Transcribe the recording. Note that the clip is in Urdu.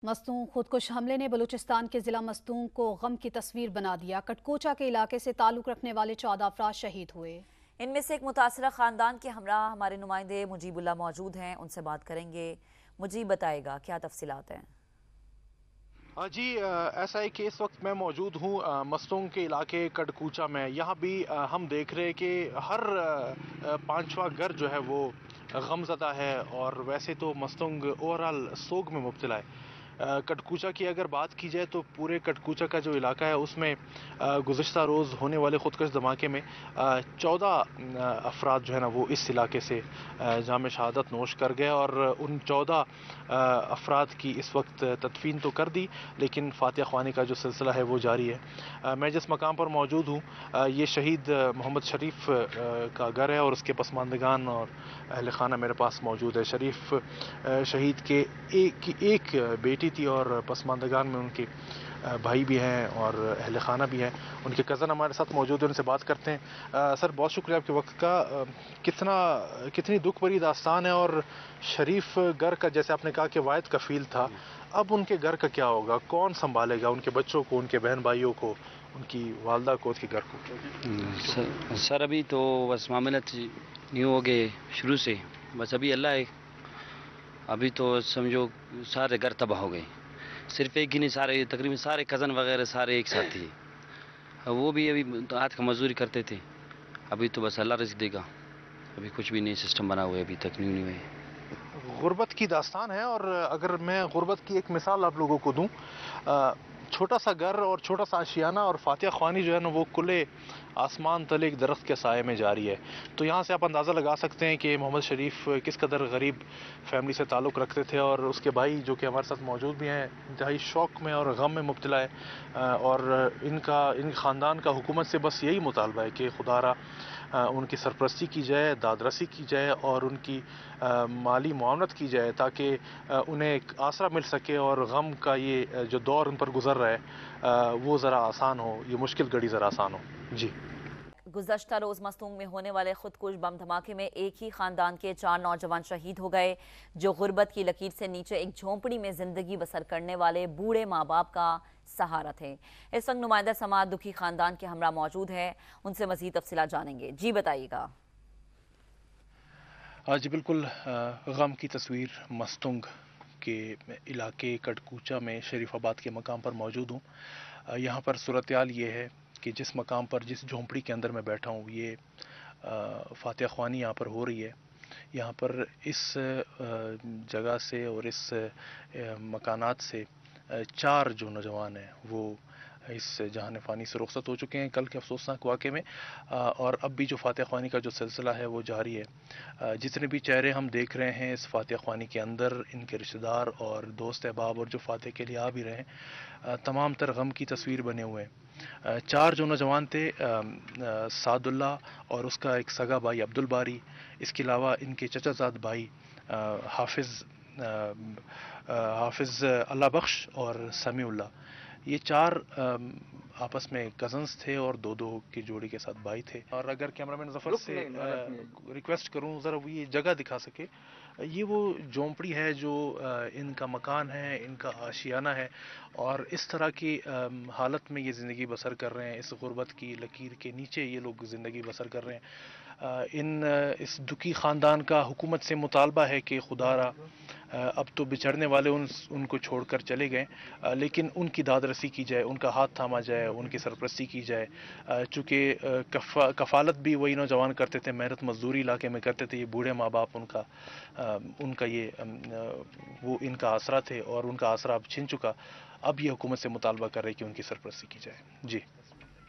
مستونگ خودکش حملے نے بلوچستان کے ضلع مستونگ کو غم کی تصویر بنا دیا۔ کٹکوچا کے علاقے سے تعلق رکھنے والے 14 افراد شہید ہوئے۔ ان میں سے ایک متاثرہ خاندان کے ہمراہ ہمارے نمائندے مجیب اللہ موجود ہیں، ان سے بات کریں گے۔ مجیب بتائے گا کیا تفصیلات ہیں؟ جی ایسا ہے کہ اس وقت میں موجود ہوں مستونگ کے علاقے کٹکوچا میں۔ یہاں بھی ہم دیکھ رہے کہ ہر پانچواں گھر جو ہے وہ غم زدہ ہے، اور ویسے تو مستونگ اوورال سوگ میں مبتلا ہے۔ کٹکوچا کی اگر بات کی جائے تو پورے کٹکوچا کا جو علاقہ ہے اس میں گزشتہ روز ہونے والے خودکش دھماکے میں 14 افراد جو ہے نا وہ اس علاقے سے جام شہادت نوش کر گئے، اور ان 14 افراد کی اس وقت تدفین تو کر دی، لیکن فاتحہ خوانی کا جو سلسلہ ہے وہ جاری ہے۔ میں جس مقام پر موجود ہوں یہ شہید محمد شریف کا گھر ہے، اور اس کے پسماندگان اور اہل خانہ میرے پاس موجود ہے۔ شریف شہید کے ایک بیٹی تھی، اور پسماندگان میں ان کے بھائی بھی ہیں اور اہل خانہ بھی ہیں۔ ان کے کزن ہمارے ساتھ موجود ہیں، ان سے بات کرتے ہیں۔ سر بہت شکریہ آپ کے وقت کا۔ کتنی دکھ بھری داستان ہے، اور شریف گھر کا جیسے آپ نے کہا کہ واحد کفیل تھا، اب ان کے گھر کا کیا ہوگا؟ کون سنبھالے گا ان کے بچوں کو، ان کے بہن بھائیوں کو، ان کی والدہ کو، اس کے گھر کو؟ سر ابھی تو بس معاملات نہیں ہو گئے شروع سے، بس ابھی اللہ ہے۔ ابھی تو سمجھو سارے گھر تباہ ہو گئے، صرف ایک ہی نہیں، سارے تقریباً سارے کزن وغیرہ سارے ایک ساتھ تھے۔ وہ بھی ابھی ہاتھ کا مزدوری کرتے تھے۔ ابھی تو بس اللہ رزق دے گا، ابھی کچھ بھی نہیں سسٹم بنا ہوا ہے، ابھی تک نہیں ہوئے۔ غربت کی داستان ہے، اور اگر میں غربت کی ایک مثال آپ لوگوں کو دوں، چھوٹا سا گھر اور چھوٹا سا آشیانہ اور فاتحہ خوانی جو ہے نا وہ کھلے آسمان تلے ایک درخت کے سائے میں جاری ہے۔ تو یہاں سے آپ اندازہ لگا سکتے ہیں کہ محمد شریف کس قدر غریب فیملی سے تعلق رکھتے تھے، اور اس کے بھائی جو کہ ہمارے ساتھ موجود بھی ہیں انتہائی شوق میں اور غم میں مبتلا ہے، اور ان خاندان کا حکومت سے بس یہی مطالبہ ہے کہ خدا را ان کی سرپرستی کی جائے، دادرسی کی جائے، اور ان کی مالی معاونت کی جائے، تاکہ انہیں ایک آسرا مل سکے، اور غم کا یہ جو دور ان پر گزر رہا ہے وہ ذرا آسان ہو، یہ مشکل گھڑی ذرا آسان ہو۔ جی گزشتہ روز مستونگ میں ہونے والے خودکش بم دھماکے میں ایک ہی خاندان کے 4 نوجوان شہید ہو گئے، جو غربت کی لکیر سے نیچے ایک جھونپڑی میں زندگی بسر کرنے والے بوڑھے ماں باپ کا سہارا تھے۔ اس وقت نمائندہ سماعت دکھی خاندان کے ہمراہ موجود ہیں، ان سے مزید تفصیلات جانیں گے۔ جی بتائیے گا۔ جی بالکل، غم کی تصویر مستونگ کے علاقے کٹکوچا میں شریف آباد کے مقام پر موجود ہوں۔ یہاں پر صورتحال یہ ہے کہ جس مقام پر جس جھونپڑی کے اندر میں بیٹھا ہوں یہ فاتحہ خوانی یہاں پر ہو رہی ہے۔ یہاں پر اس جگہ سے اور اس مکانات سے 4 جو نوجوان ہیں وہ اس جہان فانی سے رخصت ہو چکے ہیں کل کے افسوسناک واقعے میں، اور اب بھی جو فاتحہ خوانی کا جو سلسلہ ہے وہ جاری ہے۔ جتنے بھی چہرے ہم دیکھ رہے ہیں اس فاتحہ خوانی کے اندر، ان کے رشتہ دار اور دوست احباب اور جو فاتح کے لیے آ بھی رہے ہیں، تمام تر غم کی تصویر بنے ہوئے ہیں۔ 4 جو نوجوان تھے، سعد اللہ اور اس کا ایک سگا بھائی عبد الباری، اس کے علاوہ ان کے چچا زاد بھائی حافظ اللہ بخش اور سمیع اللہ، یہ 4 آپس میں کزنز تھے اور 2 کی جوڑی کے ساتھ بھائی تھے۔ اور اگر کیمرامین ظفر سے ریکویسٹ کروں ذرا وہ یہ جگہ دکھا سکے، یہ وہ جھونپڑی ہے جو ان کا مکان ہے، ان کا آشیانہ ہے، اور اس طرح کی حالت میں یہ زندگی بسر کر رہے ہیں، اس غربت کی لکیر کے نیچے یہ لوگ زندگی بسر کر رہے ہیں۔ اس دکھی خاندان کا حکومت سے مطالبہ ہے کہ خدا را اب تو بچھڑنے والے ان کو چھوڑ کر چلے گئے، لیکن ان کی دادرسی کی جائے، ان کا ہاتھ تھاما جائے، ان کی سرپرستی کی جائے، چونکہ کفالت بھی وہی نوجوان کرتے تھے، محنت مزدوری علاقے میں کرتے تھے، یہ بوڑھے ماں باپ ان کا یہ وہ ان کا آسرا تھے، اور ان کا آسرا اب چھن چکا۔ اب یہ حکومت سے مطالبہ کر رہے کہ ان کی سرپرستی کی جائے۔ جی